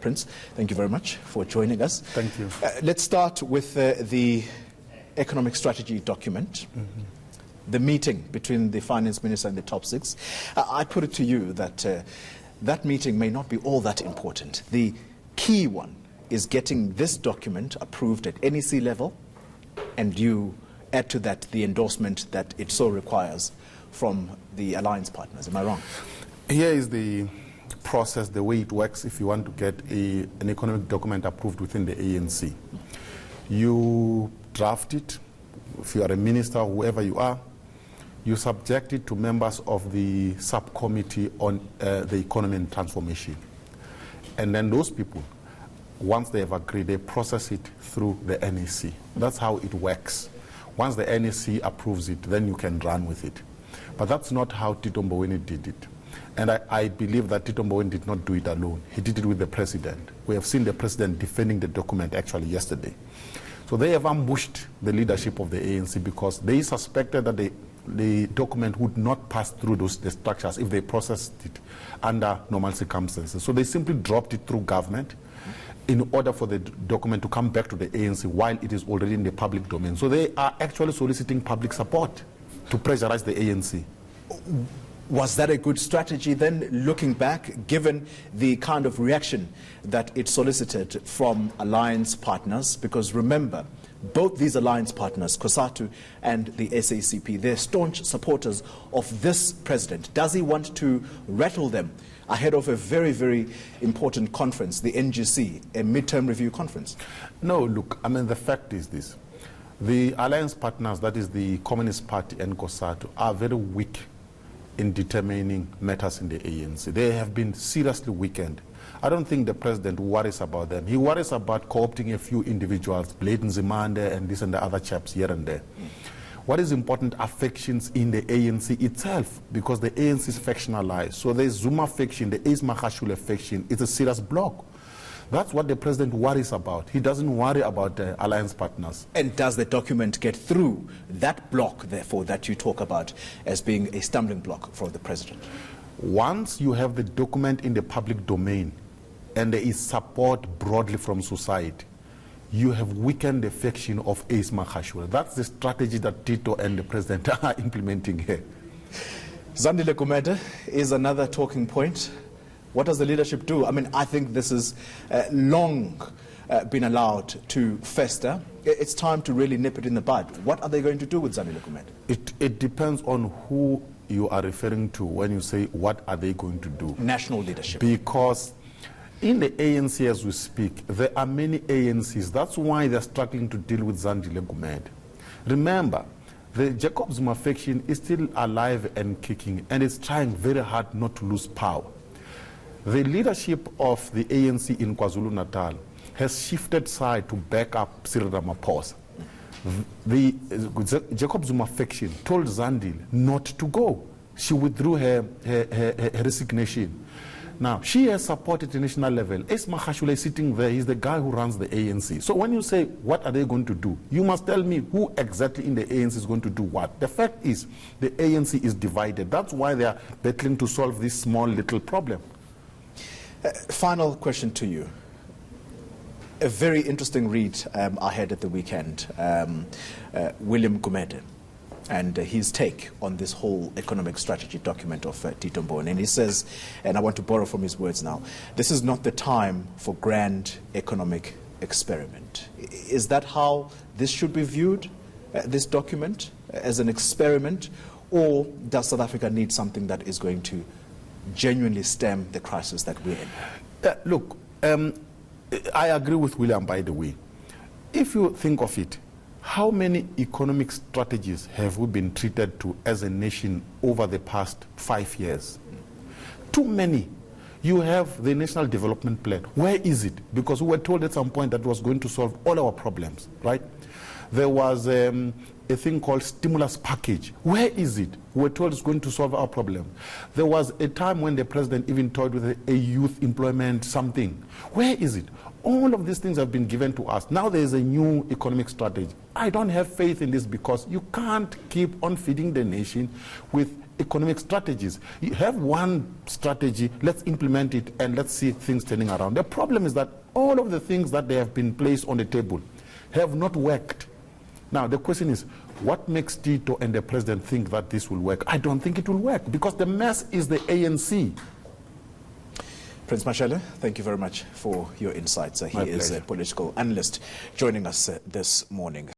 Prince, thank you very much for joining us. Thank you. Let's start with the economic strategy document. The meeting between the Finance Minister and the top six. I put it to you that that meeting may not be all that important. The key one is getting this document approved at NEC level, and you add to that the endorsement that it so requires from the alliance partners. Am I wrong? Here is the process, the way it works if you want to get an economic document approved within the ANC. You draft it. If you are a minister or whoever you are, you subject it to members of the subcommittee on the economy and transformation. And then those people, once they have agreed, they process it through the NEC. That's how it works. Once the NEC approves it, then you can run with it. But that's not how Tito Mboweni did it. And I believe that Tito Mboweni did not do it alone. He did it with the president. We have seen the president defending the document actually yesterday. So they have ambushed the leadership of the ANC because they suspected that the document would not pass through the structures if they processed it under normal circumstances. So they simply dropped it through government in order for the document to come back to the ANC while it is already in the public domain. So they are actually soliciting public support to pressurize the ANC. Was that a good strategy then, looking back, given the kind of reaction that it solicited from alliance partners? Because remember, both these alliance partners, COSATU and the SACP, they're staunch supporters of this president. Does he want to rattle them ahead of a very, very important conference, the NGC, a midterm review conference? No, look, I mean, the fact is this. The alliance partners, that is the Communist Party and COSATU, are very weak in determining matters in the ANC. They have been seriously weakened. I don't think the president worries about them. He worries about co-opting a few individuals, Blade Nzimande and this and the other chaps here and there. What is important are factions in the ANC itself, because the ANC is factionalized. So the Zuma faction, the Ace Magashule faction, is a serious bloc. That's what the president worries about. He doesn't worry about the alliance partners. And does the document get through that block, therefore, that you talk about as being a stumbling block for the president? Once you have the document in the public domain and there is support broadly from society, you have weakened the faction of Ace Magashule. That's the strategy that Tito and the president are implementing here. Zandile Gumede is another talking point. What does the leadership do? I mean, I think this has long been allowed to fester. It's time to really nip it in the bud. What are they going to do with Zandile Gumede? It depends on who you are referring to when you say what are they going to do. National leadership. Because in the ANC as we speak, there are many ANCs. That's why they're struggling to deal with Zandile Gumede. Remember, the Jacob Zuma faction is still alive and kicking, and it's trying very hard not to lose power. The leadership of the ANC in KwaZulu-Natal has shifted side to back up Cyril Ramaphosa. The Jacob Zuma faction told Zandile not to go. She withdrew her resignation. Now, she has supported the national level. Ace Magashule is sitting there. He's the guy who runs the ANC. So when you say, what are they going to do? You must tell me who exactly in the ANC is going to do what. The fact is, the ANC is divided. That's why they are battling to solve this small little problem. Final question to you. A very interesting read I had at the weekend. William Gumede and his take on this whole economic strategy document of Tito Mboweni. And he says, and I want to borrow from his words now, this is not the time for grand economic experiment. Is that how this should be viewed, this document, as an experiment? Or does South Africa need something that is going to genuinely stem the crisis that we're in? Look, I agree with William, by the way. If you think of it, how many economic strategies have we been treated to as a nation over the past 5 years? Too many. You have the National Development Plan. Where is it? Because we were told at some point that it was going to solve all our problems, right? There was a thing called stimulus package. Where is it? We were told it's going to solve our problem. There was a time when the president even told with a youth employment something. Where is it? All of these things have been given to us. Now there is a new economic strategy. I don't have faith in this because you can't keep on feeding the nation with economic strategies. You have one strategy, let's implement it and let's see things turning around. The problem is that all of the things that they have been placed on the table have not worked. Now the question is, what makes Tito and the president think that this will work? I don't think it will work because the mess is the ANC. Prince Mashele, thank you very much for your insights. He is a political analyst joining us this morning.